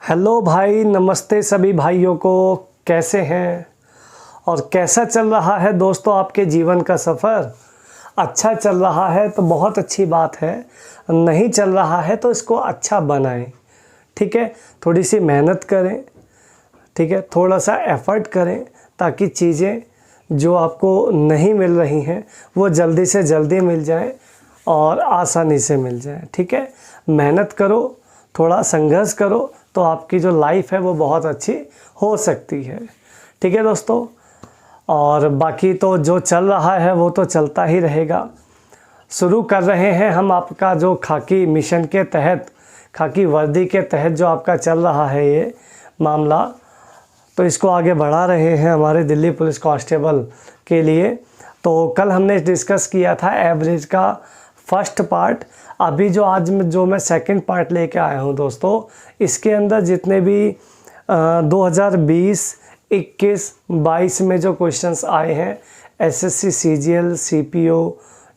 Hello भाई, नमस्ते सभी भाइयों को। कैसे हैं और कैसा चल रहा है दोस्तों आपके जीवन का सफ़र? अच्छा चल रहा है तो बहुत अच्छी बात है, नहीं चल रहा है तो इसको अच्छा बनाएं। ठीक है, थोड़ी सी मेहनत करें, ठीक है, थोड़ा सा एफ़र्ट करें ताकि चीज़ें जो आपको नहीं मिल रही हैं वो जल्दी से जल्दी मिल जाएं और आसानी से मिल जाएं। ठीक है, मेहनत करो, थोड़ा संघर्ष करो तो आपकी जो लाइफ है वो बहुत अच्छी हो सकती है। ठीक है दोस्तों, और बाकी तो जो चल रहा है वो तो चलता ही रहेगा। शुरू कर रहे हैं हम आपका जो खाकी मिशन के तहत, खाकी वर्दी के तहत जो आपका चल रहा है ये मामला, तो इसको आगे बढ़ा रहे हैं हमारे दिल्ली पुलिस कांस्टेबल के लिए। तो कल हमने डिस्कस किया था एवरेज का फर्स्ट पार्ट। अभी जो आज जो मैं सेकंड पार्ट लेके आया हूँ दोस्तों, इसके अंदर जितने भी 2020, 21, 22 में जो क्वेश्चंस आए हैं एसएससी, सीजीएल, सीपीओ,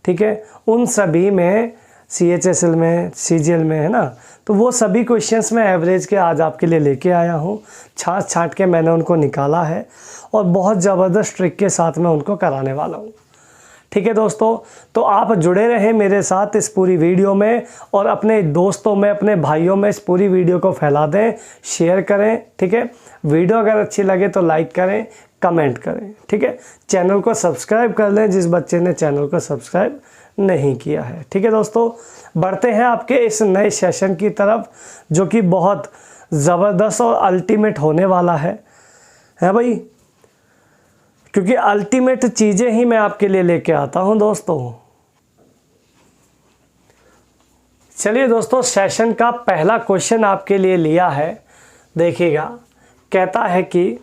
ठीक है, उन सभी में, सीएचएसएल में, सीजीएल में, है ना, तो वो सभी क्वेश्चंस मैं एवरेज के आज आपके लिए लेके आया हूँ। छाँट के मैंने उनको निकाला है और बहुत ज़बरदस्त ट्रिक के साथ मैं उनको कराने वाला हूँ। ठीक है दोस्तों, तो आप जुड़े रहें मेरे साथ इस पूरी वीडियो में और अपने दोस्तों में, अपने भाइयों में इस पूरी वीडियो को फैला दें, शेयर करें। ठीक है, वीडियो अगर अच्छी लगे तो लाइक करें, कमेंट करें। ठीक है, चैनल को सब्सक्राइब कर लें जिस बच्चे ने चैनल को सब्सक्राइब नहीं किया है। ठीक है दोस्तों, बढ़ते हैं आपके इस नए सेशन की तरफ जो कि बहुत ज़बरदस्त और अल्टीमेट होने वाला है भाई, क्योंकि अल्टीमेट चीज़ें ही मैं आपके लिए लेके आता हूं दोस्तों। चलिए दोस्तों, सेशन का पहला क्वेश्चन आपके लिए लिया है, देखिएगा। कहता है कि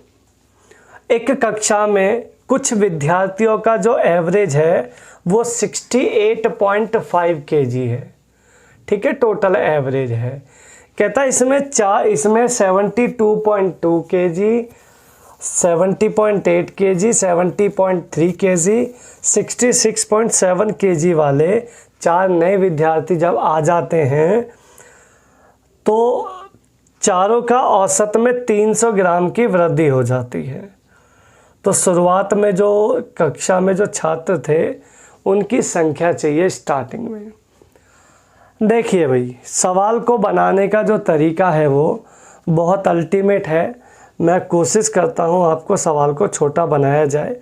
एक कक्षा में कुछ विद्यार्थियों का जो एवरेज है वो 68.5 kg है। ठीक है, टोटल एवरेज है। कहता है इसमें 72.2 kg, 70.8 kg, 70.3 kg, 66.7 kg वाले 4 नए विद्यार्थी जब आ जाते हैं तो चारों का औसत में 300 ग्राम की वृद्धि हो जाती है। तो शुरुआत में जो कक्षा में जो छात्र थे उनकी संख्या चाहिए स्टार्टिंग में। देखिए भाई, सवाल को बनाने का जो तरीका है वो बहुत अल्टीमेट है। मैं कोशिश करता हूँ आपको सवाल को छोटा बनाया जाए,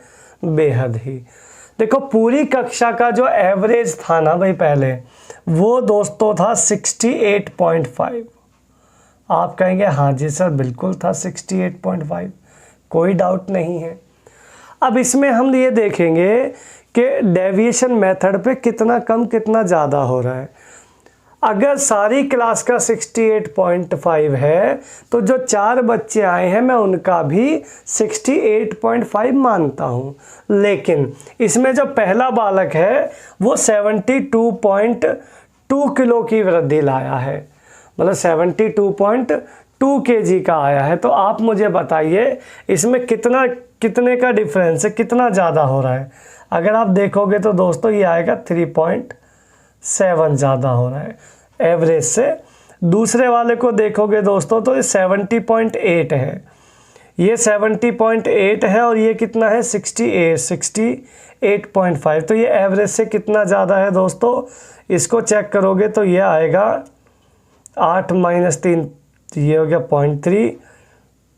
बेहद ही। देखो, पूरी कक्षा का जो एवरेज था ना भाई पहले, वो दोस्तों था 68.5। आप कहेंगे हाँ जी सर बिल्कुल था 68.5, कोई डाउट नहीं है। अब इसमें हम ये देखेंगे कि डेविएशन मेथड पे कितना कम कितना ज़्यादा हो रहा है। अगर सारी क्लास का 68.5 है तो जो 4 बच्चे आए हैं मैं उनका भी 68.5 मानता हूं, लेकिन इसमें जो पहला बालक है वो 72.2 किलो की वृद्धि लाया है, मतलब 72.2 kg का आया है। तो आप मुझे बताइए इसमें कितने का डिफरेंस है, कितना ज़्यादा हो रहा है। अगर आप देखोगे तो दोस्तों ये आएगा 3.7 ज़्यादा हो रहा है एवरेज से। दूसरे वाले को देखोगे दोस्तों तो ये 70.8 है, ये 70.8 है और ये कितना है 68.5। तो ये एवरेज से कितना ज़्यादा है दोस्तों, इसको चेक करोगे तो ये आएगा 8 - 3, ये हो गया 0.3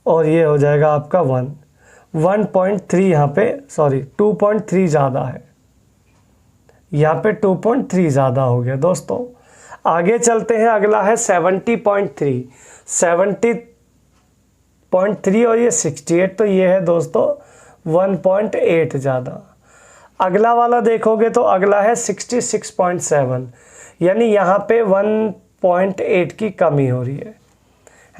और ये हो जाएगा आपका 1.3। यहाँ पे 2.3 ज़्यादा है, यहाँ पे 2.3 ज़्यादा हो गया दोस्तों। आगे चलते हैं, अगला है 70.3, 70.3 और ये 68, तो ये है दोस्तों 1.8 ज़्यादा। अगला वाला देखोगे तो अगला है 66.7, यानी यहाँ पे 1.8 की कमी हो रही है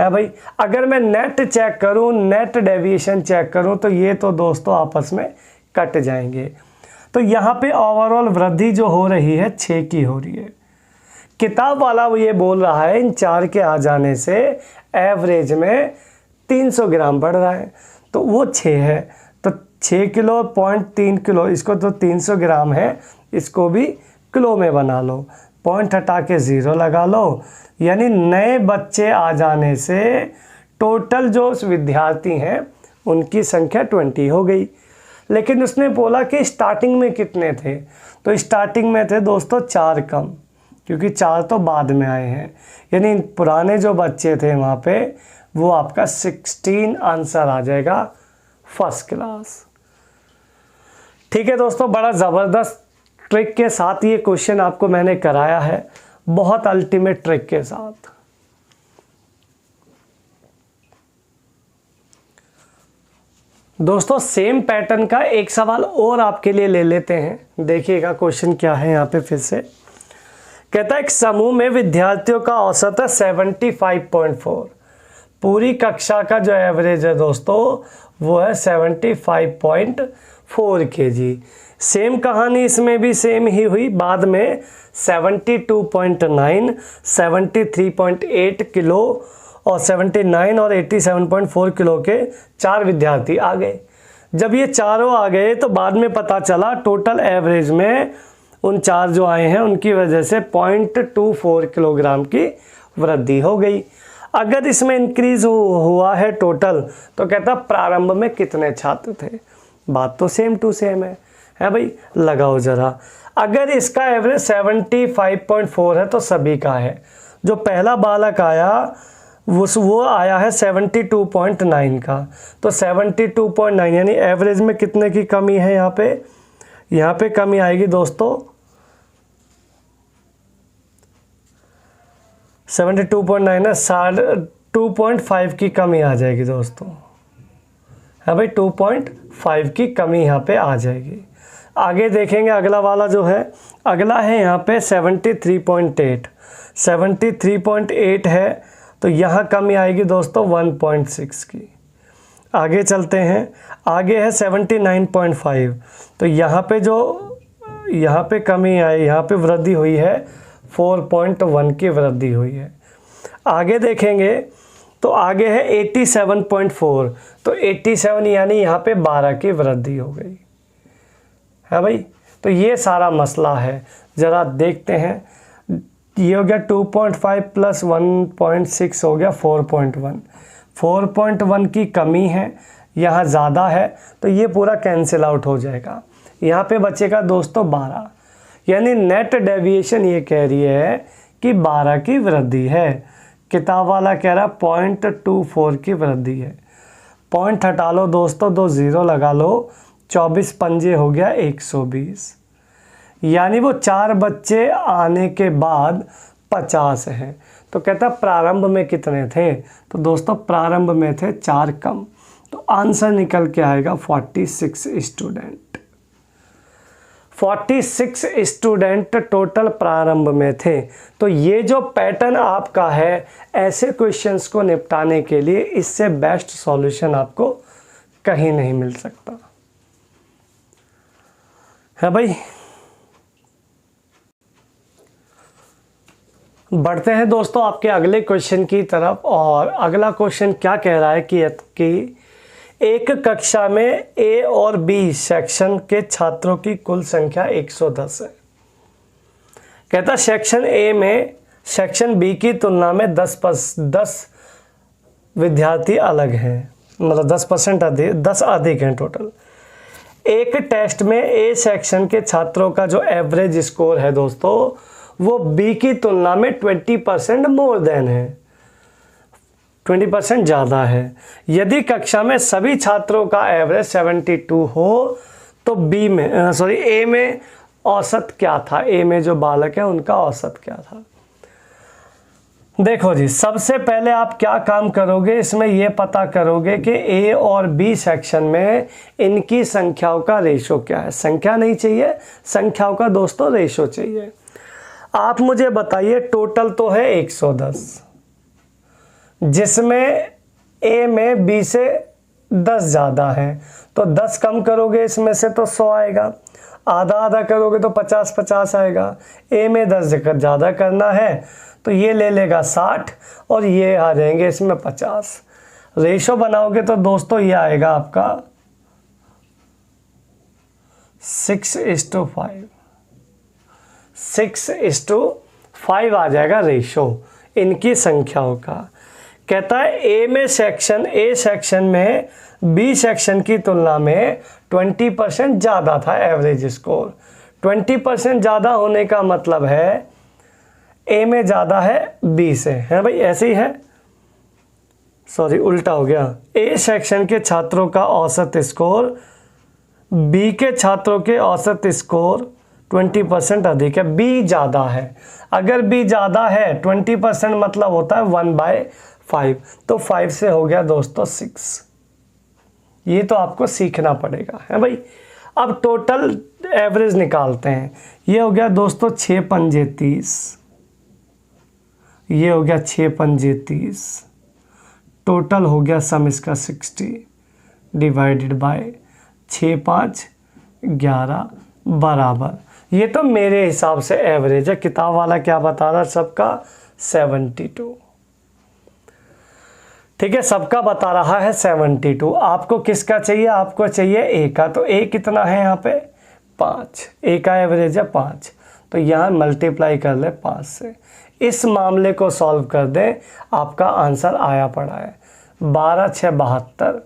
भाई। अगर मैं नेट चेक करूँ, नेट डेविएशन चेक करूँ तो ये तो दोस्तों आपस में कट जाएंगे। तो यहाँ पे ओवरऑल वृद्धि जो हो रही है 6 की हो रही है। किताब वाला वो ये बोल रहा है इन 4 के आ जाने से एवरेज में 300 ग्राम बढ़ रहा है, तो वो 6 है, तो 6 किलो 0.3 किलो, इसको तो 300 ग्राम है, इसको भी किलो में बना लो पॉइंट हटा के 0 लगा लो, यानी नए बच्चे आ जाने से टोटल जो विद्यार्थी हैं उनकी संख्या 20 हो गई। लेकिन उसने बोला कि स्टार्टिंग में कितने थे, तो स्टार्टिंग में थे दोस्तों 4 कम, क्योंकि 4 तो बाद में आए हैं, यानी पुराने जो बच्चे थे वहाँ पे वो आपका 16 आंसर आ जाएगा फर्स्ट क्लास। ठीक है दोस्तों, बड़ा ज़बरदस्त ट्रिक के साथ ये क्वेश्चन आपको मैंने कराया है, बहुत अल्टीमेट ट्रिक के साथ। दोस्तों सेम पैटर्न का एक सवाल और आपके लिए ले लेते हैं। देखिएगा क्वेश्चन क्या है यहाँ पे फिर से। कहता है एक समूह में विद्यार्थियों का औसत है 75.4। पूरी कक्षा का जो एवरेज है दोस्तों वो है 75.4 kg। सेम कहानी इसमें भी सेम ही हुई, बाद में 72.9, 73.8 किलो और 79 और 87.4 किलो के 4 विद्यार्थी आ गए। जब ये चारों आ गए तो बाद में पता चला टोटल एवरेज में उन 4 जो आए हैं उनकी वजह से 0.24 किलोग्राम की वृद्धि हो गई। अगर इसमें इंक्रीज हुआ है टोटल, तो कहता प्रारंभ में कितने छात्र थे। बात तो सेम टू सेम है भाई, लगाओ ज़रा। अगर इसका एवरेज 75.4 है तो सभी का है। जो पहला बालक आया वो आया है 72.9 का, तो 72.9 यानी एवरेज में कितने की कमी है यहाँ पे कमी आएगी दोस्तों 72.9 है, 2.5 की कमी आ जाएगी दोस्तों। है भाई 2.5 की कमी यहाँ पे आ जाएगी। आगे देखेंगे अगला वाला जो है, अगला है यहाँ पे 73.8 है, तो यहाँ कमी आएगी दोस्तों 1.6 की। आगे चलते हैं, आगे है 79.5, तो यहाँ पे कमी आई, यहाँ पे वृद्धि हुई है 4.1 की वृद्धि हुई है। आगे देखेंगे तो आगे है 87.4, तो 87 यानी यहाँ पे 12 की वृद्धि हो गई है भाई। तो ये सारा मसला है, ज़रा देखते हैं। ये हो गया 2.5 प्लस 1.6 हो गया 4.1। 4.1 की कमी है, यहाँ ज़्यादा है, तो ये पूरा कैंसिल आउट हो जाएगा। यहाँ पे बचेगा दोस्तों 12, यानी नेट डेविएशन ये कह रही है कि 12 की वृद्धि है। किताब वाला कह रहा है 0.24 की वृद्धि है। पॉइंट हटा लो दोस्तों, 2 0 लगा लो, 24 पंजे हो गया 120, यानी वो 4 बच्चे आने के बाद 50 हैं। तो कहता प्रारंभ में कितने थे, तो दोस्तों प्रारंभ में थे 4 कम, तो आंसर निकल के आएगा 46 स्टूडेंट। 46 स्टूडेंट टोटल प्रारंभ में थे। तो ये जो पैटर्न आपका है ऐसे क्वेश्चंस को निपटाने के लिए, इससे बेस्ट सॉल्यूशन आपको कहीं नहीं मिल सकता है भाई। बढ़ते हैं दोस्तों आपके अगले क्वेश्चन की तरफ, और अगला क्वेश्चन क्या कह रहा है कि एक कक्षा में ए और बी सेक्शन के छात्रों की कुल संख्या 110 है। कहता सेक्शन ए में सेक्शन बी की तुलना में 10 विद्यार्थी अलग हैं, मतलब 10% अधिक हैं टोटल। एक टेस्ट में ए सेक्शन के छात्रों का जो एवरेज स्कोर है दोस्तों वो बी की तुलना में 20% मोर देन है, 20% ज़्यादा है। यदि कक्षा में सभी छात्रों का एवरेज 72 हो तो ए में औसत क्या था, ए में जो बालक है उनका औसत क्या था। देखो जी, सबसे पहले आप क्या काम करोगे, इसमें ये पता करोगे कि ए और बी सेक्शन में इनकी संख्याओं का रेशो क्या है। संख्या नहीं चाहिए, संख्याओं का दोस्तों रेशो चाहिए। आप मुझे बताइए, टोटल तो है 110, जिसमें ए में बी से 10 ज़्यादा है, तो 10 कम करोगे इसमें से तो 100 आएगा, आधा आधा करोगे तो 50-50 आएगा। ए में 10 ज़्यादा करना है तो ये ले लेगा 60 और ये आ जाएंगे इसमें 50। रेशो बनाओगे तो दोस्तों ये आएगा आपका 6:5, 6:5 5 आ जाएगा रेशो इनकी संख्याओं का। कहता है ए सेक्शन में बी सेक्शन की तुलना में 20% ज़्यादा था एवरेज स्कोर। 20% ज़्यादा होने का मतलब है ए में ज़्यादा है बी से, है भाई, ऐसे ही है, सॉरी उल्टा हो गया। ए सेक्शन के छात्रों का औसत स्कोर बी के छात्रों के औसत स्कोर 20% अधिक है, बी ज़्यादा है। अगर बी ज़्यादा है 20% मतलब होता है 1/5, तो 5 से हो गया दोस्तों 6। ये तो आपको सीखना पड़ेगा, है भाई। अब टोटल एवरेज निकालते हैं। ये हो गया दोस्तों 6 पंजे 30, ये हो गया 6 पंजे 30, टोटल हो गया सम इसका 60 डिवाइडेड बाय 6 5 11 बराबर। ये तो मेरे हिसाब से एवरेज है, किताब वाला क्या बता रहा है सबका 72। ठीक है, सबका बता रहा है 72। आपको किसका चाहिए? आपको चाहिए ए का। तो ए कितना है यहाँ पे 5, ए का एवरेज है 5, तो यहाँ मल्टीप्लाई कर ले 5 से। इस मामले को सॉल्व कर दें, आपका आंसर आया पड़ा है 12 6 72,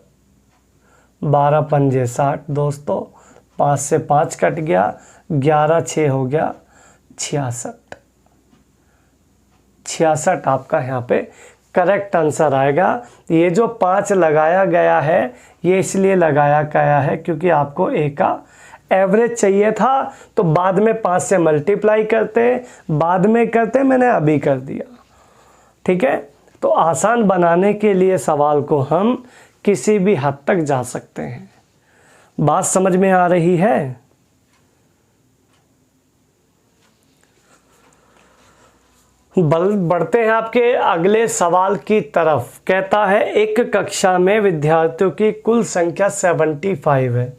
12 पंजे 60 दोस्तों, 5 से 5 कट गया, 11 6 हो गया 66। 66 आपका यहाँ पे करेक्ट आंसर आएगा। ये जो 5 लगाया गया है ये इसलिए लगाया गया है क्योंकि आपको ए का एवरेज चाहिए था, तो बाद में 5 से मल्टीप्लाई करते, बाद में करते, मैंने अभी कर दिया। ठीक है, तो आसान बनाने के लिए सवाल को हम किसी भी हद तक जा सकते हैं। बात समझ में आ रही है? बढ़ते हैं आपके अगले सवाल की तरफ। कहता है एक कक्षा में विद्यार्थियों की कुल संख्या 75 है,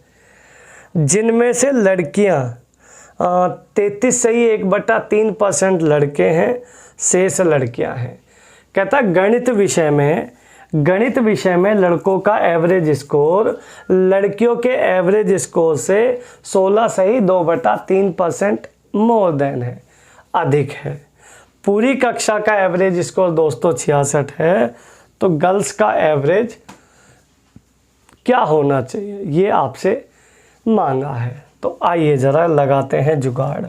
जिनमें से लड़कियां 33 सही 1/3% लड़के हैं, शेष लड़कियां हैं। कहता गणित विषय में लड़कों का एवरेज स्कोर लड़कियों के एवरेज स्कोर से 16 सही 2/3% मोर देन है, अधिक है। पूरी कक्षा का एवरेज स्कोर दोस्तों 66 है, तो गर्ल्स का एवरेज क्या होना चाहिए ये आपसे मांगा है। तो आइए ज़रा लगाते हैं जुगाड़।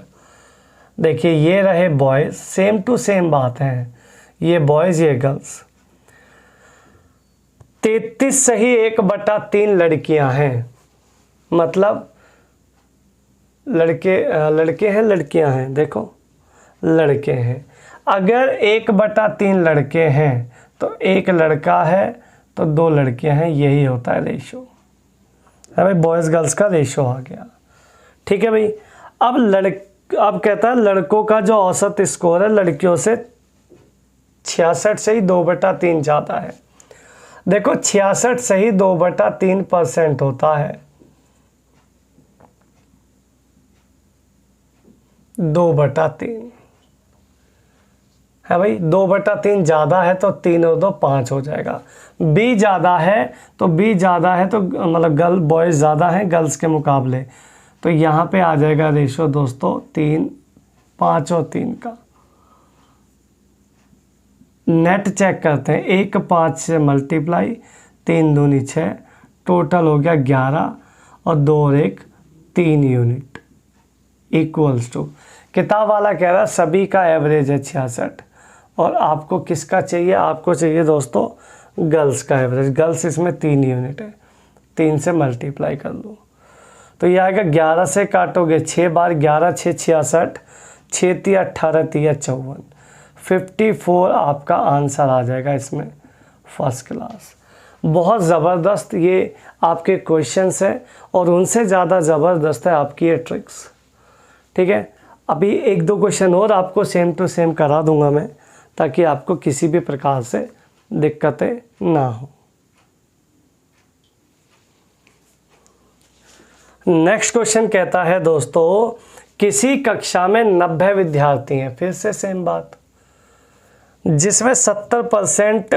देखिए ये रहे बॉयज़, सेम टू सेम बात है, ये बॉयज़ ये गर्ल्स। 33 सही 1/3 लड़कियां हैं, मतलब लड़के हैं लड़कियां हैं, देखो लड़के हैं। अगर 1/3 लड़के हैं तो 1 लड़का है तो 2 लड़कियां हैं, यही होता है रेशो, है भाई, बॉयज़ गर्ल्स का रेशो आ गया। ठीक है भाई। अब कहता है लड़कों का जो औसत स्कोर है लड़कियों से 66 से ही 2/3 ज़्यादा है। देखो 66 से ही 2/3% होता है, 2/3 है भाई। 2/3 ज़्यादा है तो 3 और 2 5 हो जाएगा। बी ज़्यादा है तो मतलब बॉयज़ ज़्यादा हैं गर्ल्स के मुकाबले, तो यहाँ पे आ जाएगा रेशो दोस्तों 3 5 और 3 का। नेट चेक करते हैं, 1 5 से मल्टीप्लाई, 3 दूनी 6, टोटल हो गया 11 और 2 और 1 3 यूनिट इक्वल्स टू। किताब वाला कह रहा है सभी का एवरेज है 66 और आपको किसका चाहिए? आपको चाहिए दोस्तों गर्ल्स का एवरेज। गर्ल्स इसमें 3 यूनिट है, 3 से मल्टीप्लाई कर लो तो ये आएगा 11 से काटोगे 6 बार, 11 6 66, 6 3 18 3 54, 54 आपका आंसर आ जाएगा इसमें, फर्स्ट क्लास। बहुत ज़बरदस्त ये आपके क्वेश्चंस हैं और उनसे ज़्यादा ज़बरदस्त है आपकी ये ट्रिक्स। ठीक है, अभी 1-2 क्वेश्चन और आपको सेम टू सेम करा दूंगा मैं, ताकि आपको किसी भी प्रकार से दिक्कतें ना हो। नेक्स्ट क्वेश्चन कहता है दोस्तों किसी कक्षा में 90 विद्यार्थी हैं, फिर से सेम बात, जिसमें 70%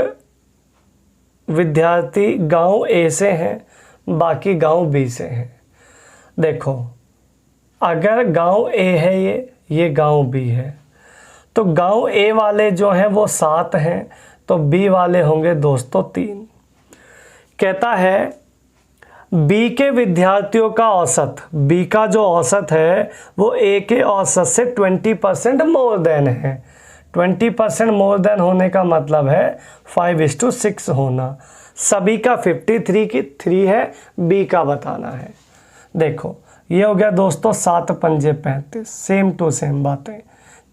विद्यार्थी गांव ए से हैं, बाकी गांव बी से हैं। देखो अगर गांव ए है ये गांव बी है, तो गांव ए वाले जो हैं वो 7 हैं, तो बी वाले होंगे दोस्तों 3। कहता है बी के विद्यार्थियों का औसत, बी का जो औसत है वो ए के औसत से 20% मोर देन है। 20% मोर देन होने का मतलब है 5:6 होना। सभी का 53 की 3 है, बी का बताना है। देखो ये हो गया दोस्तों 7 पंजे 35, सेम टू सेम बातें।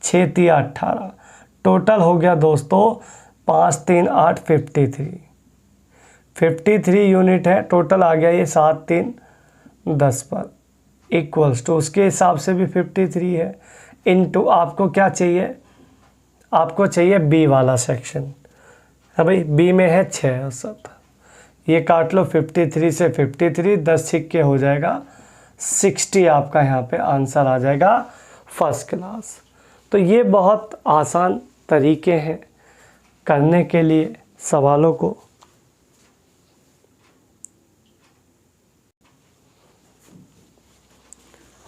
6 तिया 18, टोटल हो गया दोस्तों 5 3 8 53 यूनिट है टोटल आ गया। ये 7 3 10 पर इक्वल्स टू उसके हिसाब से भी 53 है। इनटू आपको क्या चाहिए, आपको चाहिए बी वाला सेक्शन है भाई। बी में है 6 औसत, ये काट लो 53 से 53, 10 छिक्के हो जाएगा 60। आपका यहाँ पे आंसर आ जाएगा फर्स्ट क्लास। तो ये बहुत आसान तरीके हैं करने के लिए सवालों को।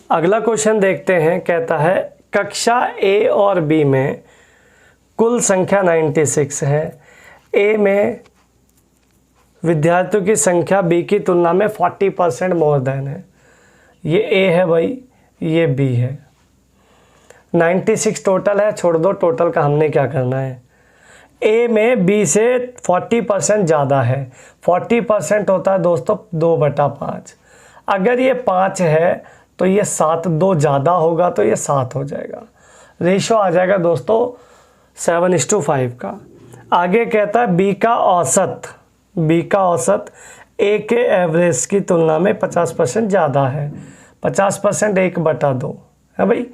अगला क्वेश्चन देखते हैं। कहता है कक्षा ए और बी में कुल संख्या 96 है। ए में विद्यार्थियों की संख्या बी की तुलना में 40% मोर देन है। ये ए है भाई, ये बी है। 96 टोटल है, छोड़ दो टोटल का, हमने क्या करना है। ए में बी से 40% ज़्यादा है। 40% होता है दोस्तों 2/5। अगर ये 5 है तो ये 7, 2 ज़्यादा होगा तो ये 7 हो जाएगा। रेशो आ जाएगा दोस्तों 7:5 का। आगे कहता है बी का औसत, बी का औसत ए के एवरेज की तुलना में 50% ज़्यादा है। 50% 1/2 है भाई।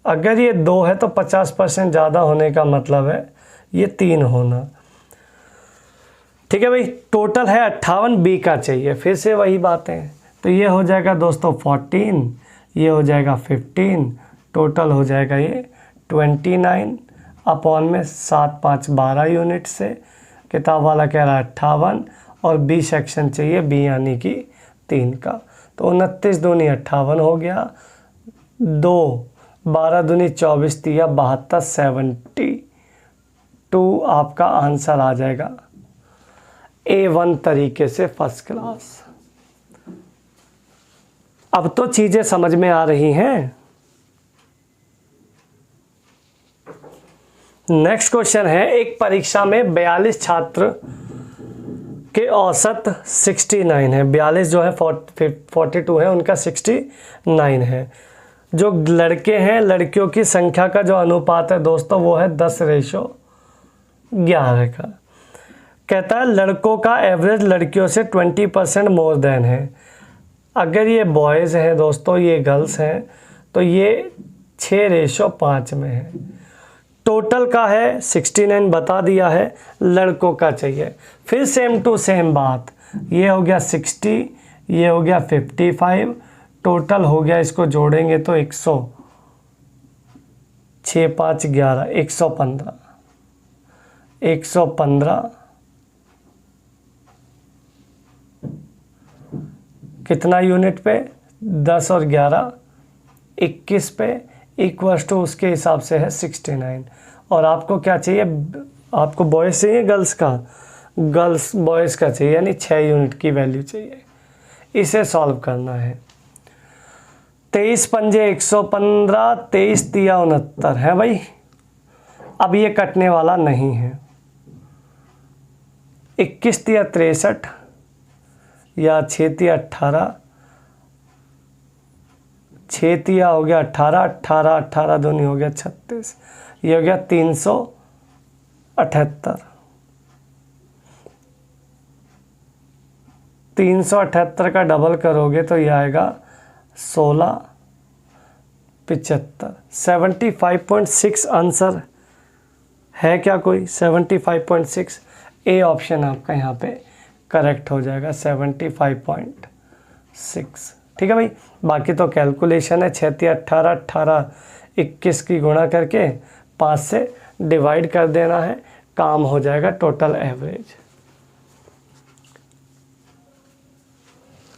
अगर ये 2 है तो 50% ज़्यादा होने का मतलब है ये 3 होना। ठीक है भाई। टोटल है 58, बी का चाहिए। फिर से वही बातें, तो ये हो जाएगा दोस्तों 14, ये हो जाएगा 15, टोटल हो जाएगा ये 29 अपॉन में 7 5 12 यूनिट से। किताब वाला कह रहा है 58 और बी सेक्शन चाहिए, बी यानी कि 3 का। तो 29 दूनी 58 हो गया, 2 12 दूनी 24 तिया 72, 72 आपका आंसर आ जाएगा A1 तरीके से फर्स्ट क्लास। अब तो चीजें समझ में आ रही हैं। नेक्स्ट क्वेश्चन है, एक परीक्षा में 42 छात्र के औसत 69 है। 42 जो है 42 है, उनका 69 है। जो लड़के हैं, लड़कियों की संख्या का जो अनुपात है दोस्तों वो है 10:11 का। कहता है लड़कों का एवरेज लड़कियों से 20% मोर देन है। अगर ये बॉयज़ हैं दोस्तों, ये गर्ल्स हैं, तो ये 6:5 में है। टोटल का है 69 बता दिया है, लड़कों का चाहिए। फिर सेम टू सेम बात, ये हो गया 60, ये हो गया 55, टोटल हो गया, इसको जोड़ेंगे तो 100, 6 5 11 115, 115 कितना यूनिट पे, 10 और 11 21 पे, इक्वल्स टू उसके हिसाब से है 69। और आपको क्या चाहिए, आपको बॉयज़ चाहिए गर्ल्स का, गर्ल्स बॉयज़ का चाहिए, यानी 6 यूनिट की वैल्यू चाहिए। इसे सॉल्व करना है। 23 पंजे 115, 23 तिया 69 है भाई। अब ये कटने वाला नहीं है। 21 तिया 63 या 6 तिया 18, 6 तिया हो गया 18, 18 18 दूनी हो गया 36, ये हो गया 378। 378 का डबल करोगे तो ये आएगा 1675। 75.6 आंसर है क्या कोई? 75.6 ए ऑप्शन आपका यहाँ पे करेक्ट हो जाएगा, 75.6। ठीक है भाई। बाकी तो कैलकुलेशन है, 6 तिया 18, 18 21 की गुणा करके 5 से डिवाइड कर देना है, काम हो जाएगा टोटल एवरेज।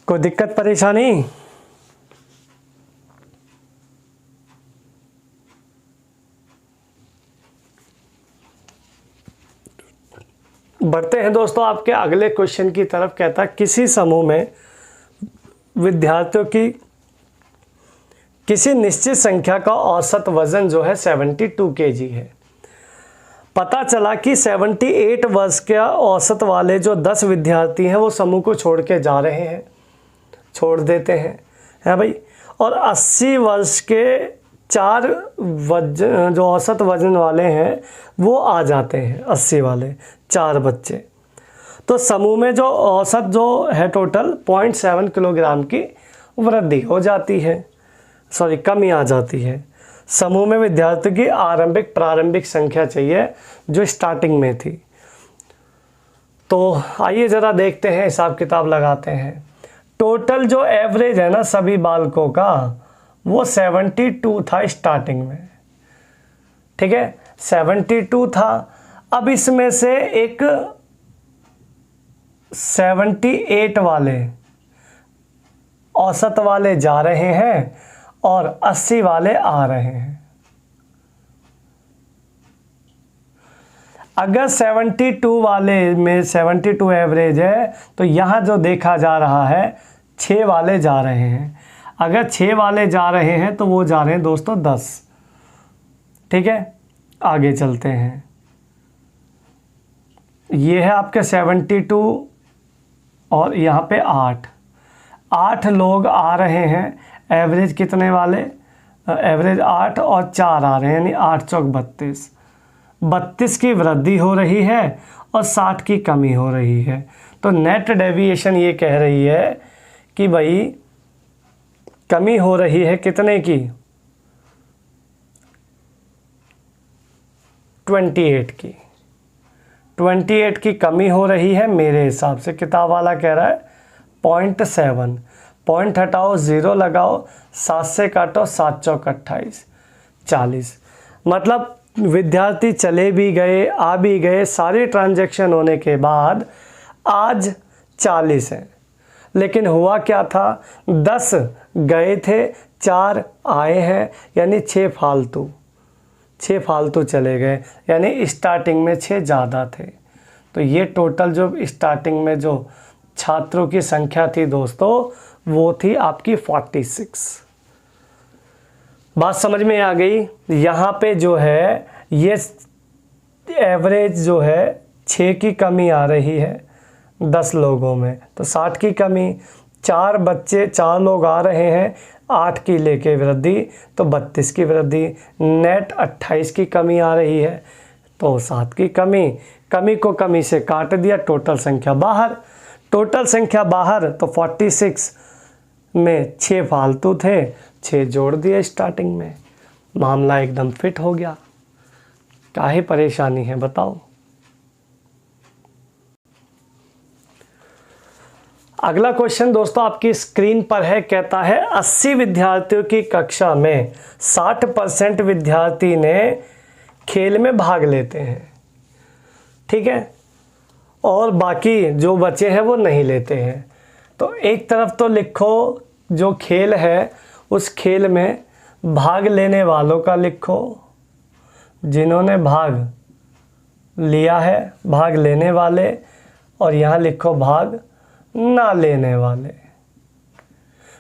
कोई दिक्कत परेशानी? बढ़ते हैं दोस्तों आपके अगले क्वेश्चन की तरफ। कहता है किसी समूह में विद्यार्थियों की किसी निश्चित संख्या का औसत वजन जो है 72 kg है। पता चला कि 78 वर्ष के औसत वाले जो 10 विद्यार्थी हैं वो समूह को छोड़ के जा रहे हैं, छोड़ देते हैं, है भाई। और 80 वर्ष के 4 जो औसत वजन वाले हैं वो आ जाते हैं, 80 वाले 4 बच्चे। तो समूह में जो औसत जो है टोटल 0.7 किलोग्राम की वृद्धि हो जाती है, कमी आ जाती है। समूह में विद्यार्थियों की प्रारंभिक संख्या चाहिए जो स्टार्टिंग में थी। तो आइए ज़रा देखते हैं, हिसाब किताब लगाते हैं। टोटल जो एवरेज है ना सभी बालकों का वो 72 था स्टार्टिंग में, ठीक है, 72 था। अब इसमें से एक 78 वाले औसत वाले जा रहे हैं और 80 वाले आ रहे हैं। अगर 72 वाले में 72 एवरेज है तो यहाँ जो देखा जा रहा है 6 वाले जा रहे हैं। अगर 6 वाले जा रहे हैं तो वो जा रहे हैं दोस्तों 10, ठीक है। आगे चलते हैं, ये है आपके 72 और यहाँ पे 8 लोग आ रहे हैं। एवरेज कितने वाले, एवरेज 8 और 4 आ रहे हैं, यानी 8 चौक 32 की वृद्धि हो रही है और 60 की कमी हो रही है। तो नेट डेविएशन ये कह रही है कि भाई कमी हो रही है कितने की, 28 की कमी हो रही है मेरे हिसाब से। किताब वाला कह रहा है 0.7, पॉइंट हटाओ 0 लगाओ, 7 से काटो, 7 चौक 28, 40। मतलब विद्यार्थी चले भी गए आ भी गए, सारे ट्रांजैक्शन होने के बाद आज 40 हैं। लेकिन हुआ क्या था, 10 गए थे 4 आए हैं, यानी 6 फालतू चले गए, यानी स्टार्टिंग में 6 ज़्यादा थे। तो ये टोटल जो स्टार्टिंग में जो छात्रों की संख्या थी दोस्तों वो थी आपकी 46। बात समझ में आ गई। यहाँ पे जो है ये एवरेज जो है 6 की कमी आ रही है 10 लोगों में, तो 60 की कमी। 4 लोग आ रहे हैं, 8 की लेके वृद्धि, तो 32 की वृद्धि। नेट 28 की कमी आ रही है, तो 7 की कमी को कमी से काट दिया, टोटल संख्या बाहर। तो 46 में 6 फालतू थे, 6 जोड़ दिए स्टार्टिंग में, मामला एकदम फिट हो गया। काहे परेशानी है बताओ। अगला क्वेश्चन दोस्तों आपकी स्क्रीन पर है। कहता है 80 विद्यार्थियों की कक्षा में 60% विद्यार्थी ने खेल में भाग लेते हैं, ठीक है, और बाकी जो बचे हैं वो नहीं लेते हैं। तो एक तरफ तो लिखो जो खेल है उस खेल में भाग लेने वालों का लिखो, जिन्होंने भाग लिया है, भाग लेने वाले, और यहाँ लिखो भाग ना लेने वाले।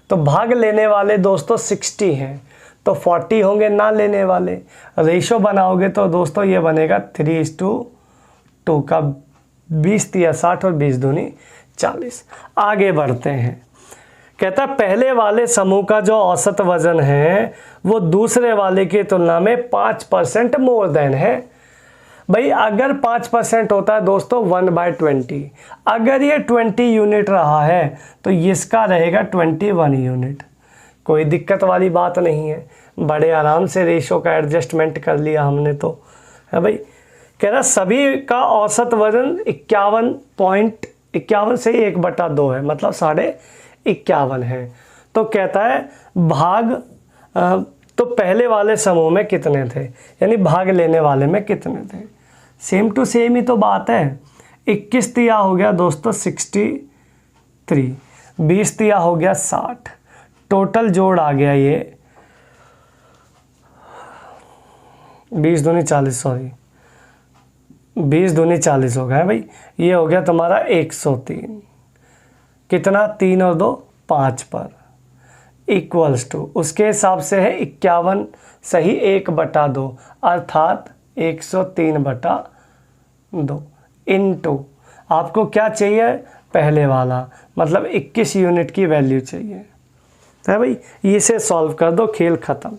तो भाग लेने वाले दोस्तों 60 हैं, तो 40 होंगे ना लेने वाले। रेशो बनाओगे तो दोस्तों ये बनेगा 3:2 का 20 तिया 60 और 20 दूनी 40। आगे बढ़ते हैं। कहता है पहले वाले समूह का जो औसत वजन है वो दूसरे वाले की तुलना में 5% मोर देन है। भाई अगर 5% होता है दोस्तों 1/20, अगर ये 20 यूनिट रहा है तो इसका रहेगा 21 यूनिट। कोई दिक्कत वाली बात नहीं है, बड़े आराम से रेशो का एडजस्टमेंट कर लिया हमने तो, है भाई। कह रहा सभी का औसत वजन 51 से 1/2 है, मतलब 51.5 है। तो कहता है भाग तो पहले वाले समूह में कितने थे, यानी भाग लेने वाले में कितने थे। सेम टू सेम ही तो बात है। 21 तिया हो गया दोस्तों 63, 20 तिया हो गया 60, टोटल जोड़ आ गया ये 20 दूनी 40, 20 दूनी 40 हो गया भाई। ये हो गया तुम्हारा 103, कितना 3 और 2 5 पर, इक्वल्स टू उसके हिसाब से है 51 सही 1/2 अर्थात 103/2 इनटू आपको क्या चाहिए पहले वाला, मतलब 21 यूनिट की वैल्यू चाहिए है भाई। इसे सॉल्व कर दो, खेल खत्म।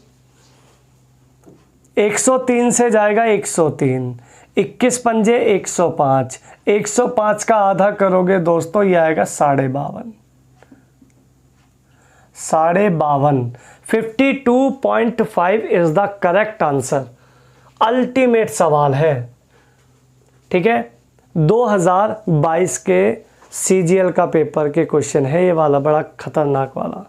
103 से जाएगा 103, 21 पंजे 105, 105 का आधा करोगे दोस्तों ये आएगा 52.5, 52.5 is the correct answer. Ultimate सवाल है, ठीक है। 2022 के CGL का पेपर के क्वेश्चन है ये वाला, बड़ा खतरनाक वाला।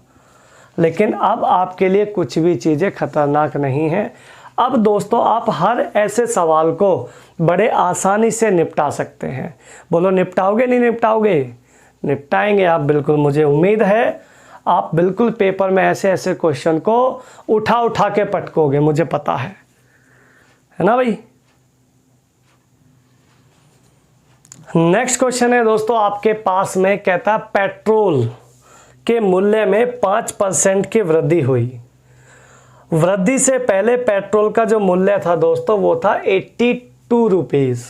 लेकिन अब आपके लिए कुछ भी चीज़ें खतरनाक नहीं हैं। अब दोस्तों आप हर ऐसे सवाल को बड़े आसानी से निपटा सकते हैं। बोलो निपटाओगे नहीं निपटाओगे? निपटाएंगे आप बिल्कुल, मुझे उम्मीद है आप बिल्कुल पेपर में ऐसे ऐसे क्वेश्चन को उठा उठा के पटकोगे, मुझे पता है ना भाई। नेक्स्ट क्वेश्चन है दोस्तों आपके पास में, कहता है पेट्रोल के मूल्य में 5% की वृद्धि हुई। वृद्धि से पहले पेट्रोल का जो मूल्य था दोस्तों वो था 82 रुपीज़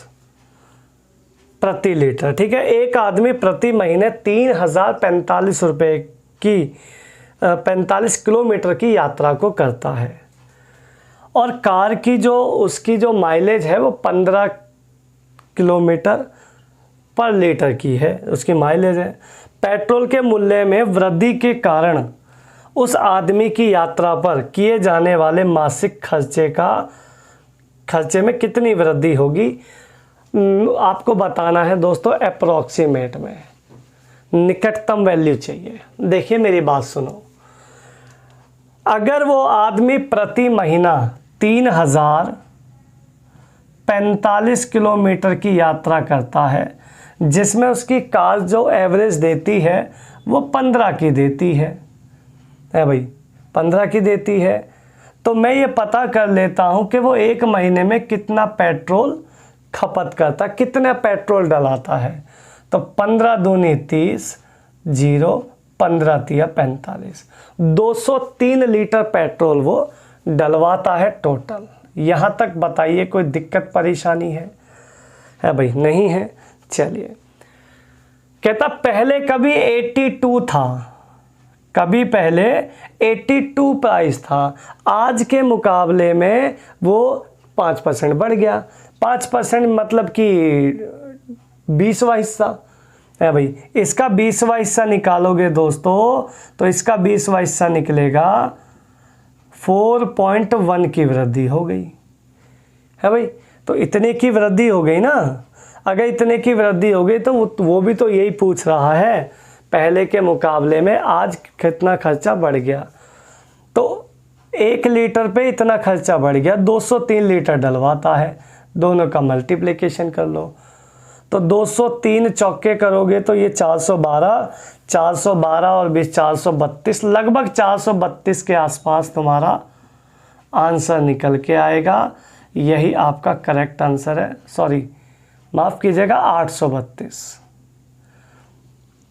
प्रति लीटर, ठीक है। एक आदमी प्रति महीने 3045 रुपये की 45 किलोमीटर की यात्रा को करता है और कार की जो उसकी जो माइलेज है वो 15 किलोमीटर पर लीटर की है, उसकी माइलेज है। पेट्रोल के मूल्य में वृद्धि के कारण उस आदमी की यात्रा पर किए जाने वाले मासिक खर्चे में कितनी वृद्धि होगी आपको बताना है दोस्तों। अप्रॉक्सीमेट में निकटतम वैल्यू चाहिए। देखिए मेरी बात सुनो, अगर वो आदमी प्रति महीना 3045 किलोमीटर की यात्रा करता है, जिसमें उसकी कार जो एवरेज देती है वो 15 की देती है भाई, 15 की देती है, तो मैं ये पता कर लेता हूँ कि वो एक महीने में कितना पेट्रोल खपत करता, कितना पेट्रोल डलाता है। तो 15 दूनी 30, 0 15 तिया 45, 203 लीटर पेट्रोल वो डलवाता है टोटल। यहाँ तक बताइए कोई दिक्कत परेशानी है भाई? नहीं है। चलिए, कहता पहले कभी 82 था, कभी पहले 82 प्राइस था, आज के मुकाबले में वो 5% बढ़ गया। 5% मतलब कि 20वां हिस्सा है भाई। इसका 20वां हिस्सा निकालोगे दोस्तों तो इसका 20वां हिस्सा निकलेगा 4.1 की वृद्धि हो गई है भाई। तो इतने की वृद्धि हो गई ना। अगर इतने की वृद्धि हो गई तो वो भी तो यही पूछ रहा है, पहले के मुकाबले में आज कितना खर्चा बढ़ गया। तो 1 लीटर पे इतना खर्चा बढ़ गया, 203 लीटर डलवाता है। दोनों का मल्टीप्लिकेशन कर लो तो 203 चौके करोगे तो ये 412, 412 और 20 432, लगभग 432 के आसपास तुम्हारा आंसर निकल के आएगा। यही आपका करेक्ट आंसर है। सॉरी माफ़ कीजिएगा, 832,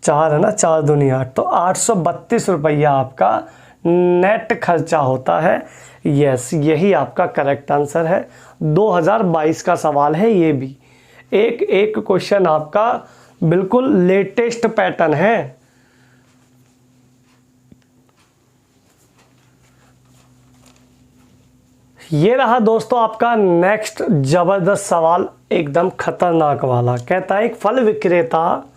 4 है ना, 4 दूनी 8, तो 832 रुपया आपका नेट खर्चा होता है। यस, यही आपका करेक्ट आंसर है। 2022 का सवाल है ये भी। एक क्वेश्चन आपका बिल्कुल लेटेस्ट पैटर्न है। ये रहा दोस्तों आपका नेक्स्ट जबरदस्त सवाल, एकदम खतरनाक वाला। कहता है एक फल विक्रेता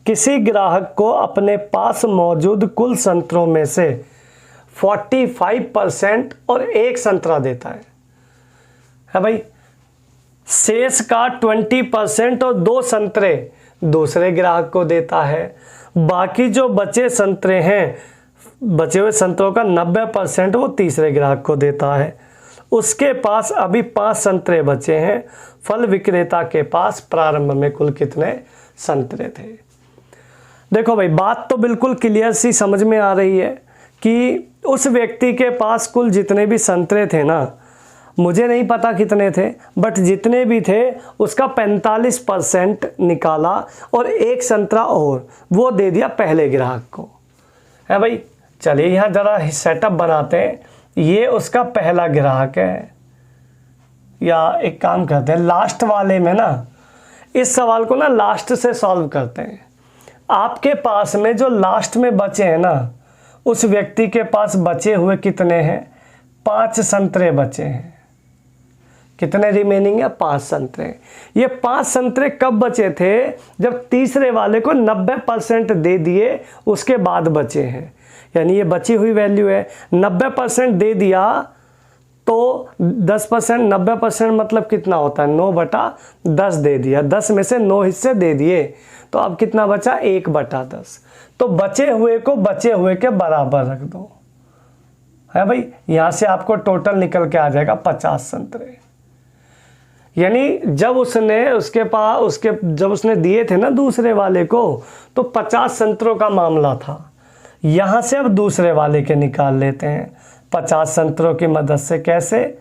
किसी ग्राहक को अपने पास मौजूद कुल संतरों में से 45% और 1 संतरा देता है भाई। शेष का 20% और 2 संतरे दूसरे ग्राहक को देता है। बाकी जो बचे संतरे हैं, बचे हुए संतरों का 90% वो तीसरे ग्राहक को देता है। उसके पास अभी 5 संतरे बचे हैं। फल विक्रेता के पास प्रारंभ में कुल कितने संतरे थे? देखो भाई, बात तो बिल्कुल क्लियर सी समझ में आ रही है कि उस व्यक्ति के पास कुल जितने भी संतरे थे ना, मुझे नहीं पता कितने थे, बट जितने भी थे उसका 45% निकाला और एक संतरा और वो दे दिया पहले ग्राहक को। है भाई, चलिए यहाँ ज़रा सेटअप बनाते हैं। ये उसका पहला ग्राहक है, या एक काम करते हैं लास्ट वाले में ना, इस सवाल को ना लास्ट से सॉल्व करते हैं। आपके पास में जो लास्ट में बचे हैं ना, उस व्यक्ति के पास बचे हुए कितने हैं? 5 संतरे बचे हैं। कितने रिमेनिंग है? 5 संतरे। ये 5 संतरे कब बचे थे? जब तीसरे वाले को 90% दे दिए उसके बाद बचे हैं। यानी ये बची हुई वैल्यू है। 90% दे दिया तो 10%, 90% मतलब कितना होता है? 9/10 दे दिया। 10 में से 9 हिस्से दे दिए, तो अब कितना बचा? 1/10। तो बचे हुए को बचे हुए के बराबर रख दो। है भाई, यहां से आपको टोटल निकल के आ जाएगा 50 संतरे। यानी जब उसने दिए थे ना दूसरे वाले को, तो 50 संतरों का मामला था। यहां से अब दूसरे वाले के निकाल लेते हैं 50 संतरों की मदद से। कैसे?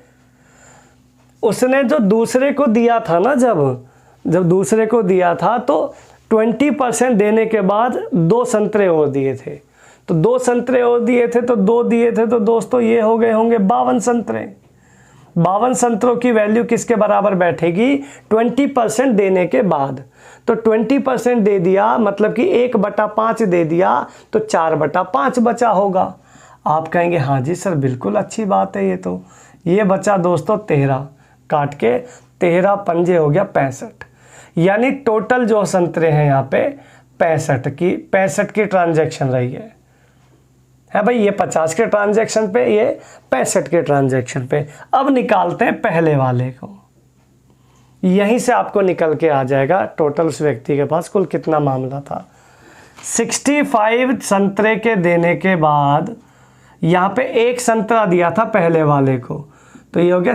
उसने जो दूसरे को दिया था ना, जब दूसरे को दिया था तो 20% देने के बाद 2 संतरे और दिए थे। तो 2 संतरे और दिए थे तो 2 दिए थे, तो दोस्तों ये हो गए होंगे 52 संतरे। 52 संतरों की वैल्यू किसके बराबर बैठेगी? 20% देने के बाद। तो 20% दे दिया मतलब कि 1/5 दे दिया, तो 4/5 बचा होगा। आप कहेंगे हाँ जी सर, बिल्कुल अच्छी बात है। ये बचा दोस्तों 13, काट के 13 पंजे हो गया 65। यानी टोटल जो संतरे हैं यहाँ पे 65 की ट्रांजैक्शन रही है भाई। ये 50 के ट्रांजैक्शन पे, ये 65 के ट्रांजैक्शन पे। अब निकालते हैं पहले वाले को। यहीं से आपको निकल के आ जाएगा टोटल उस व्यक्ति के पास कुल कितना मामला था। 65 संतरे के देने के बाद यहाँ पे 1 संतरा दिया था पहले वाले को, तो ये हो गया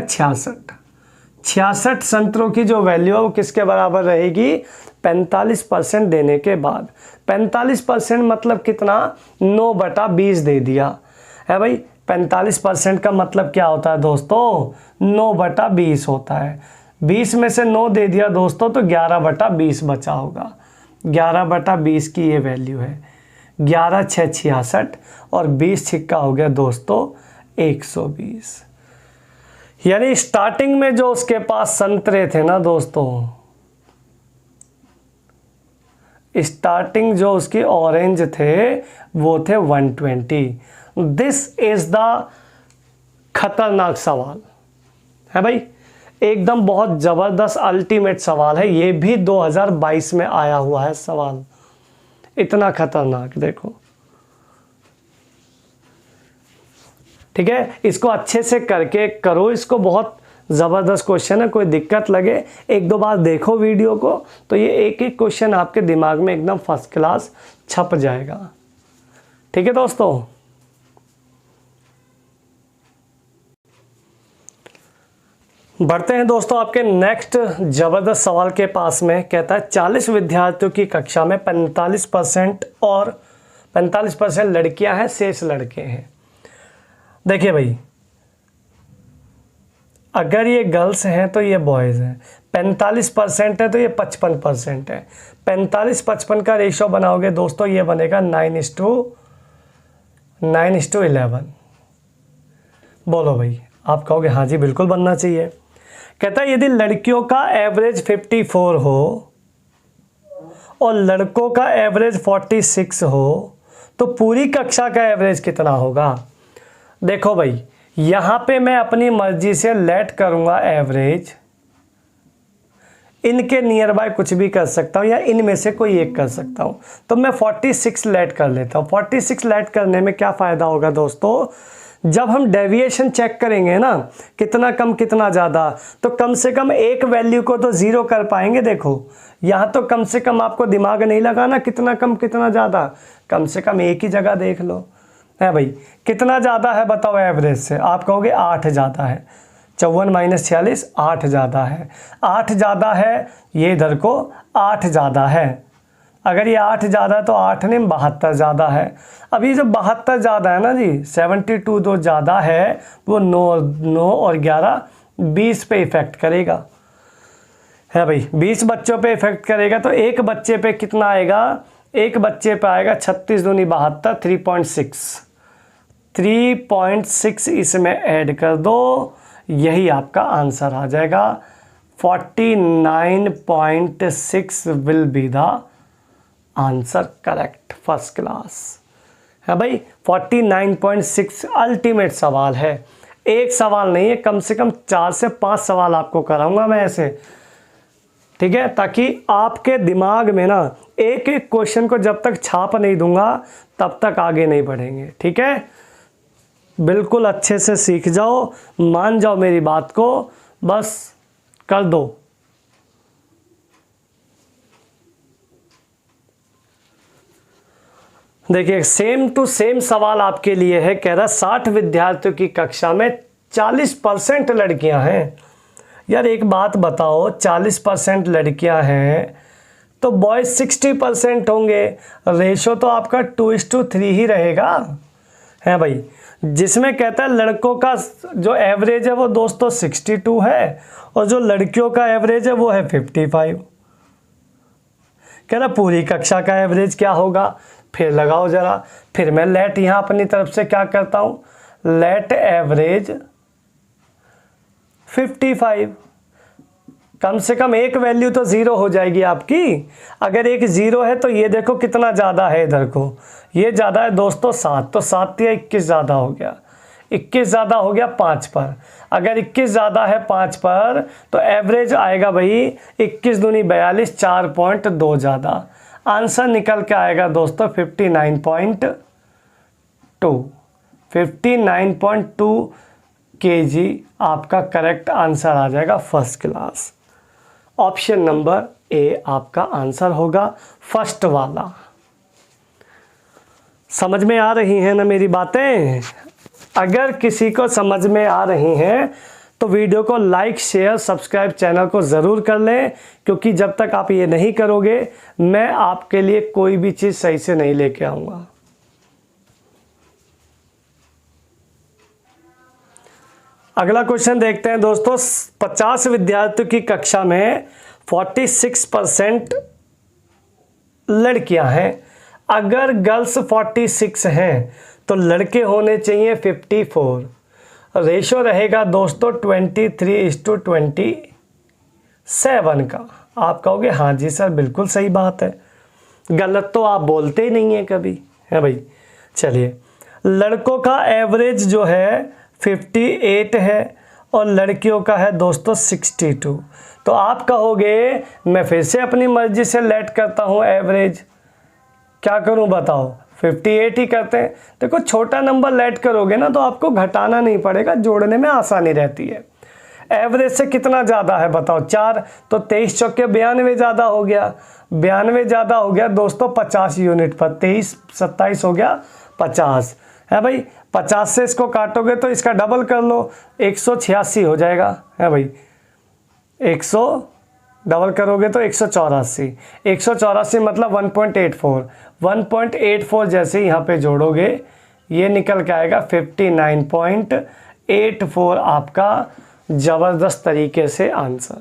66 संतरों की जो वैल्यू है वो किसके बराबर रहेगी? 45% देने के बाद। 45% मतलब कितना? 9/20 दे दिया। है भाई, 45% का मतलब क्या होता है दोस्तों? 9/20 होता है। 20 में से 9 दे दिया दोस्तों, तो 11/20 बचा होगा। 11/20 की ये वैल्यू है। 11 6 66 और 20 छिक्का हो गया दोस्तों 120। यानी स्टार्टिंग में जो उसके पास संतरे थे ना दोस्तों, स्टार्टिंग जो उसकी ऑरेंज थे वो थे 120। दिस इज द खतरनाक सवाल है भाई, एकदम बहुत जबरदस्त अल्टीमेट सवाल है। ये भी 2022 में आया हुआ है सवाल, इतना खतरनाक। देखो ठीक है, इसको अच्छे से करके करो, इसको बहुत ज़बरदस्त क्वेश्चन है। कोई दिक्कत लगे 1-2 बार देखो वीडियो को, तो ये एक एक क्वेश्चन आपके दिमाग में एकदम फर्स्ट क्लास छप जाएगा। ठीक है दोस्तों, बढ़ते हैं दोस्तों आपके नेक्स्ट ज़बरदस्त सवाल के पास में। कहता है 40 विद्यार्थियों की कक्षा में 45% और 45% लड़कियां हैं, शेष लड़के हैं। देखिए भाई, अगर ये गर्ल्स हैं तो ये बॉयज़ हैं। 45% है तो ये 55% है। 45-55 का रेशो बनाओगे दोस्तों, ये बनेगा 9:11। बोलो भाई, आप कहोगे हाँ जी बिल्कुल बनना चाहिए। कहता है यदि लड़कियों का एवरेज 54 हो और लड़कों का एवरेज 46 हो, तो पूरी कक्षा का एवरेज कितना होगा? देखो भाई, यहाँ पे मैं अपनी मर्जी से लेट करूँगा एवरेज, इनके नियर बाय कुछ भी कर सकता हूँ या इनमें से कोई एक कर सकता हूँ। तो मैं 46 लेट कर लेता हूँ। 46 लेट करने में क्या फ़ायदा होगा दोस्तों? जब हम डेविएशन चेक करेंगे ना, कितना कम कितना ज़्यादा, तो कम से कम एक वैल्यू को तो ज़ीरो कर पाएंगे। देखो यहाँ तो कम से कम आपको दिमाग नहीं लगाना कितना कम कितना ज़्यादा, कम से कम एक ही जगह देख लो। है भाई, कितना ज़्यादा है बताओ एवरेज से? आप कहोगे 8 ज़्यादा है। 54 - 46 8 ज़्यादा है। 8 ज़्यादा है, ये इधर को 8 ज़्यादा है। अगर ये 8 ज़्यादा है तो 8 नहीं 72 ज़्यादा है। अभी जो 72 ज़्यादा है ना जी, 72 जो ज़्यादा है वो 9 और 11 20 पे इफेक्ट करेगा, है भाई, 20 बच्चों पे इफेक्ट करेगा। तो एक बच्चे पे कितना आएगा, एक बच्चे पे आएगा 36 दूनी 72, 3.6 इसमें ऐड कर दो, यही आपका आंसर आ जाएगा। 49.6 will be the answer correct, first class, है भाई। 49.6 अल्टीमेट सवाल है, एक सवाल नहीं है, कम से कम 4 से 5 सवाल आपको कराऊंगा मैं ऐसे, ठीक है, ताकि आपके दिमाग में ना एक एक क्वेश्चन को जब तक छाप नहीं दूंगा तब तक आगे नहीं बढ़ेंगे, ठीक है। बिल्कुल अच्छे से सीख जाओ, मान जाओ मेरी बात को, बस कर दो। देखिए सेम टू सेम सवाल आपके लिए है, कह रहा 60 विद्यार्थियों की कक्षा में 40% लड़कियां हैं। यार एक बात बताओ, 40% लड़कियां हैं तो बॉयज 60% होंगे, रेशो तो आपका 2:3 ही रहेगा, है भाई। जिसमें कहता है लड़कों का जो एवरेज है वो दोस्तों 62 है और जो लड़कियों का एवरेज है वो है 55। कह रहा पूरी कक्षा का एवरेज क्या होगा, फिर लगाओ जरा, फिर मैं लेट यहां अपनी तरफ से क्या करता हूं, लेट एवरेज 55, कम से कम एक वैल्यू तो जीरो हो जाएगी आपकी। अगर एक जीरो है तो ये देखो कितना ज़्यादा है, इधर को ये ज़्यादा है दोस्तों 7, तो 7 या 21 ज़्यादा हो गया, 21 ज़्यादा हो गया 5 पर। अगर 21 ज़्यादा है 5 पर तो एवरेज आएगा भाई 21 दूनी 42, 4.2 ज़्यादा। आंसर निकल के आएगा दोस्तों 59.2, 59.2 kg आपका करेक्ट आंसर आ जाएगा, first class. Option number A आपका आंसर होगा, फर्स्ट वाला। समझ में आ रही हैं ना मेरी बातें? अगर किसी को समझ में आ रही हैं तो वीडियो को लाइक, शेयर, सब्सक्राइब चैनल को ज़रूर कर लें, क्योंकि जब तक आप ये नहीं करोगे मैं आपके लिए कोई भी चीज़ सही से नहीं लेके आऊँगा। अगला क्वेश्चन देखते हैं दोस्तों। 50 विद्यार्थियों की कक्षा में 46% लड़कियां हैं। अगर गर्ल्स 46 हैं तो लड़के होने चाहिए 54। रेशो रहेगा दोस्तों 23:27 का। आप कहोगे हाँ जी सर बिल्कुल सही बात है, गलत तो आप बोलते ही नहीं है कभी, है भाई। चलिए, लड़कों का एवरेज जो है 58 है और लड़कियों का है दोस्तों 62। तो आप कहोगे मैं फिर से अपनी मर्जी से लेट करता हूं एवरेज, क्या करूं बताओ, 58 ही करते हैं। देखो छोटा नंबर लेट करोगे ना तो आपको घटाना नहीं पड़ेगा, जोड़ने में आसानी रहती है। एवरेज से कितना ज़्यादा है बताओ, 4, तो 23 चौके 92 ज़्यादा हो गया, 92 ज़्यादा हो गया दोस्तों 50 यूनिट पर, 23 27 हो गया 50, है भाई। 50 से इसको काटोगे तो इसका डबल कर लो, 186 हो जाएगा, है भाई। 100 डबल करोगे तो 184, 184 मतलब 1.84, 1.84 जैसे यहाँ पे जोड़ोगे ये निकल के आएगा 59.84 आपका ज़बरदस्त तरीके से आंसर।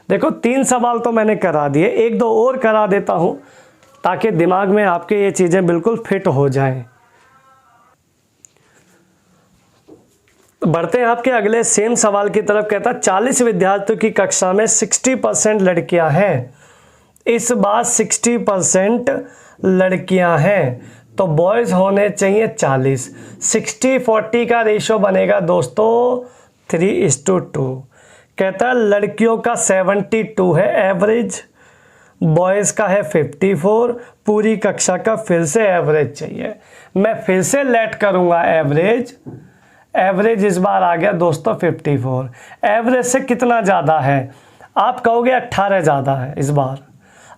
देखो 3 सवाल तो मैंने करा दिए, 1-2 और करा देता हूँ ताकि दिमाग में आपके ये चीज़ें बिल्कुल फिट हो जाएं। बढ़ते हैं आपके अगले सेम सवाल की तरफ। कहता 40 विद्यार्थियों की कक्षा में 60% लड़कियां हैं। इस बार 60% लड़कियां हैं तो बॉयज़ होने चाहिए 40। 60-40 का रेशो बनेगा दोस्तों 3:2। कहता है लड़कियों का 72 है एवरेज, बॉयज़ का है 54। पूरी कक्षा का फिर से एवरेज चाहिए। मैं फिर से लेट करूंगा एवरेज, एवरेज इस बार आ गया दोस्तों 54। एवरेज से कितना ज़्यादा है, आप कहोगे 18 ज़्यादा है इस बार।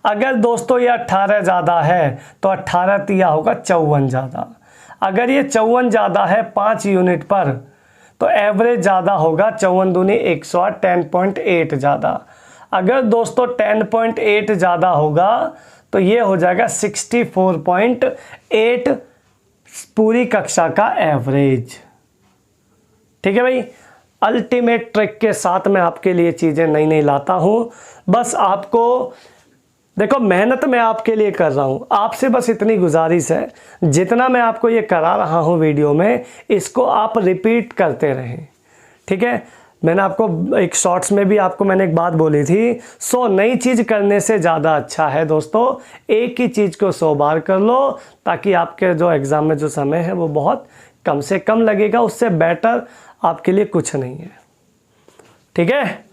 अगर दोस्तों ये 18 ज़्यादा है तो 18 तिया होगा 54 ज़्यादा। अगर ये 54 ज़्यादा है 5 यूनिट पर तो एवरेज ज़्यादा होगा, 54 दूनी 108, 10.8 ज़्यादा। अगर दोस्तों 10.8 ज़्यादा होगा तो ये हो जाएगा 64.8 पूरी कक्षा का एवरेज। ठीक है भाई, अल्टीमेट ट्रिक के साथ मैं आपके लिए चीज़ें नई नई लाता हूँ। बस आपको देखो, मेहनत मैं आपके लिए कर रहा हूँ, आपसे बस इतनी गुजारिश है, जितना मैं आपको ये करा रहा हूँ वीडियो में, इसको आप रिपीट करते रहें, ठीक है। मैंने आपको एक शॉर्ट्स में भी आपको मैंने एक बात बोली थी, 100 नई चीज़ करने से ज़्यादा अच्छा है दोस्तों एक ही चीज़ को 100 बार कर लो, ताकि आपके जो एग्ज़ाम में जो समय है वो बहुत कम से कम लगेगा। उससे बेटर आपके लिए कुछ नहीं है, ठीक है।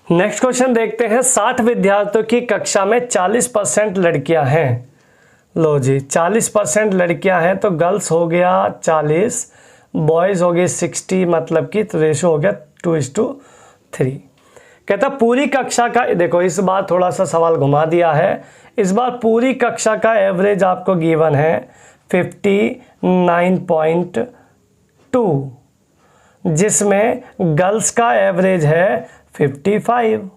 नेक्स्ट क्वेश्चन देखते हैं। 60 विद्यार्थियों की कक्षा में 40% लड़कियां हैं। लो जी, 40% लड़कियां हैं तो गर्ल्स हो गया 40, बॉयज़ हो गए 60, मतलब कि रेशो हो गया 2:3। कहता पूरी कक्षा का, देखो इस बार थोड़ा सा सवाल घुमा दिया है, इस बार पूरी कक्षा का एवरेज आपको गिवन है 59.2, जिसमें गर्ल्स का एवरेज है 55।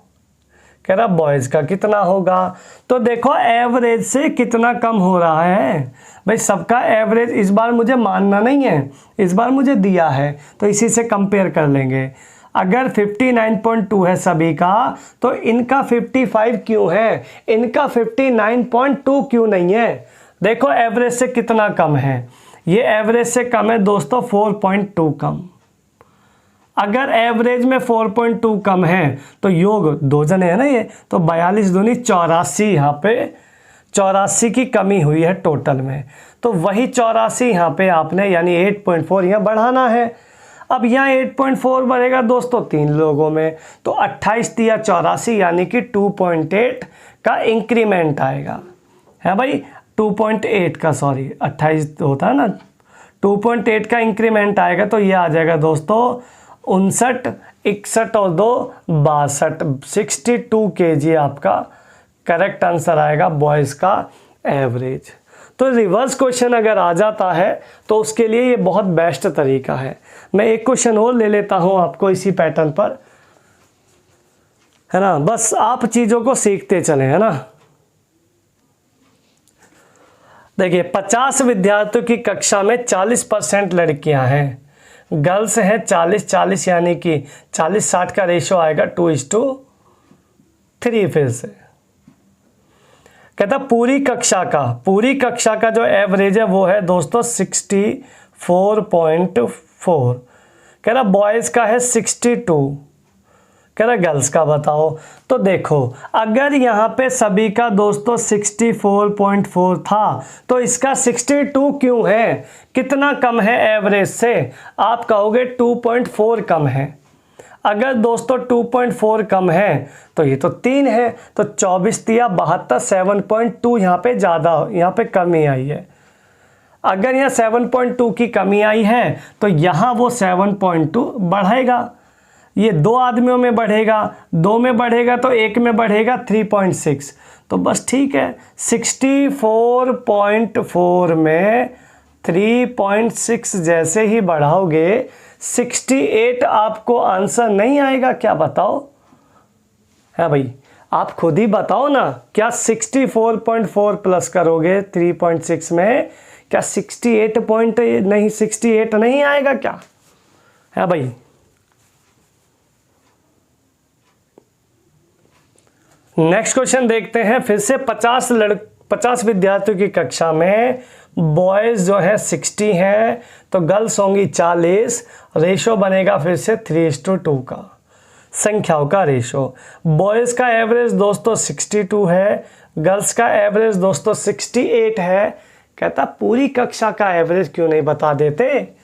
कह रहा बॉयज़ का कितना होगा। तो देखो एवरेज से कितना कम हो रहा है भाई, सबका एवरेज इस बार मुझे मानना नहीं है, इस बार मुझे दिया है तो इसी से कंपेयर कर लेंगे। अगर 59.2 है सभी का, तो इनका 55 क्यों है, इनका 59.2 क्यों नहीं है। देखो एवरेज से कितना कम है, ये एवरेज से कम है दोस्तों 4.2 कम। अगर एवरेज में 4.2 कम है तो योग 2 जने है ना ये, तो 42 दूनी 84, यहाँ पे 84 की कमी हुई है टोटल में। तो वही 84 यहाँ पे आपने यानी 8.4 यहाँ बढ़ाना है। अब यहाँ 8.4 बढ़ेगा दोस्तों 3 लोगों में, तो 28 दिया 84 यानी कि 2.8 का इंक्रीमेंट आएगा, है भाई 2.8 का, सॉरी 28 होता है ना, 2.8 का इंक्रीमेंट आएगा। तो ये आ जाएगा दोस्तों 59, 61 और 2 62, 62 kg आपका करेक्ट आंसर आएगा बॉयज़ का एवरेज। तो रिवर्स क्वेश्चन अगर आ जाता है तो उसके लिए ये बहुत बेस्ट तरीका है। मैं एक क्वेश्चन और ले लेता हूँ आपको इसी पैटर्न पर, है ना, बस आप चीज़ों को सीखते चलें, है ना। देखिए 50 विद्यार्थियों की कक्षा में 40% लड़कियां हैं, गर्ल्स हैं 40 यानी कि 40-60 का रेशो आएगा 2:3। फिर से कहता पूरी कक्षा का जो एवरेज है वो है दोस्तों 64.4। कह रहा बॉयज़ का है 62, कह रहा गर्ल्स का बताओ। तो देखो अगर यहाँ पे सभी का दोस्तों 64.4 था तो इसका 62 क्यों है, कितना कम है एवरेज से। आप कहोगे 2.4 कम है। अगर दोस्तों 2.4 कम है तो ये तो 3 है, तो 24 दिया 72, 7.2 यहाँ पे ज़्यादा, यहाँ पे कमी आई है। अगर यहाँ 7.2 की कमी आई है तो यहाँ वो 7.2 बढ़ेगा, ये 2 आदमियों में बढ़ेगा, 2 में बढ़ेगा तो 1 में बढ़ेगा 3.6। तो बस ठीक है, 64.4 में 3.6 जैसे ही बढ़ाओगे 68 आपको आंसर नहीं आएगा क्या, बताओ। है भाई आप खुद ही बताओ ना, क्या 64.4 प्लस करोगे 3.6 में, क्या 68 नहीं आएगा क्या, है भाई। नेक्स्ट क्वेश्चन देखते हैं। फिर से 50 विद्यार्थियों की कक्षा में बॉयज़ जो है 60 हैं तो गर्ल्स होंगी 40, रेशो बनेगा फिर से 3:2 का, संख्याओं का रेशो। बॉयज़ का एवरेज दोस्तों 62 है, गर्ल्स का एवरेज दोस्तों 68 है। कहता पूरी कक्षा का एवरेज क्यों नहीं बता देते।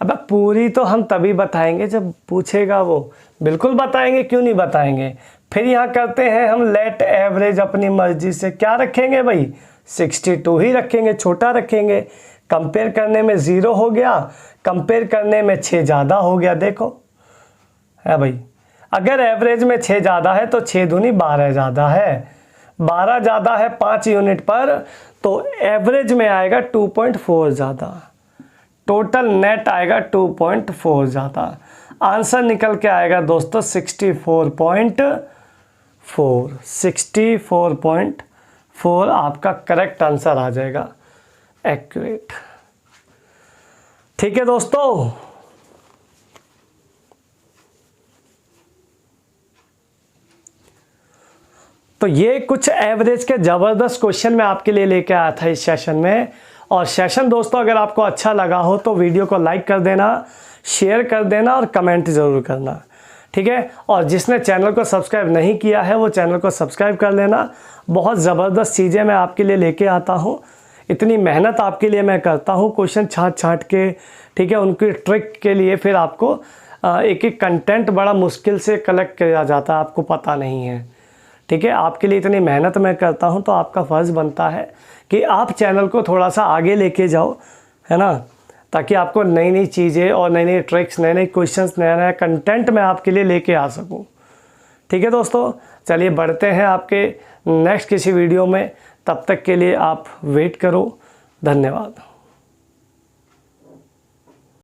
अब पूरी तो हम तभी बताएंगे जब पूछेगा वो, बिल्कुल बताएंगे, क्यों नहीं बताएंगे। फिर यहाँ करते हैं हम लेट एवरेज, अपनी मर्जी से क्या रखेंगे भाई 62 ही रखेंगे, छोटा रखेंगे। कंपेयर करने में 0 हो गया, कंपेयर करने में 6 ज़्यादा हो गया, देखो है भाई। अगर एवरेज में 6 ज़्यादा है तो 6 दूनी 12 ज़्यादा है, 12 ज़्यादा है 5 यूनिट पर, तो एवरेज में आएगा 2.4 ज़्यादा, टोटल नेट आएगा 2.4 ज़्यादा। आंसर निकल के आएगा दोस्तों 64.4 आपका करेक्ट आंसर आ जाएगा, एक्यूरेट। ठीक है दोस्तों, तो ये कुछ एवरेज के ज़बरदस्त क्वेश्चन मैं आपके लिए लेके आया था इस सेशन में। और सेशन दोस्तों अगर आपको अच्छा लगा हो तो वीडियो को लाइक कर देना, शेयर कर देना और कमेंट ज़रूर करना, ठीक है। और जिसने चैनल को सब्सक्राइब नहीं किया है वो चैनल को सब्सक्राइब कर लेना। बहुत ज़बरदस्त चीज़ें मैं आपके लिए लेके आता हूँ, इतनी मेहनत आपके लिए मैं करता हूँ क्वेश्चन छाँट के, ठीक है। उनकी ट्रिक के लिए फिर आपको एक एक कंटेंट बड़ा मुश्किल से कलेक्ट किया जाता है, आपको पता नहीं है, ठीक है। आपके लिए इतनी मेहनत मैं करता हूँ तो आपका फ़र्ज़ बनता है कि आप चैनल को थोड़ा सा आगे लेके जाओ, है ना, ताकि आपको नई नई चीज़ें और नई नई ट्रिक्स, नए नए क्वेश्चंस, नया नया कंटेंट मैं आपके लिए लेके आ सकूँ, ठीक है दोस्तों। चलिए बढ़ते हैं आपके नेक्स्ट किसी वीडियो में, तब तक के लिए आप वेट करो। धन्यवाद।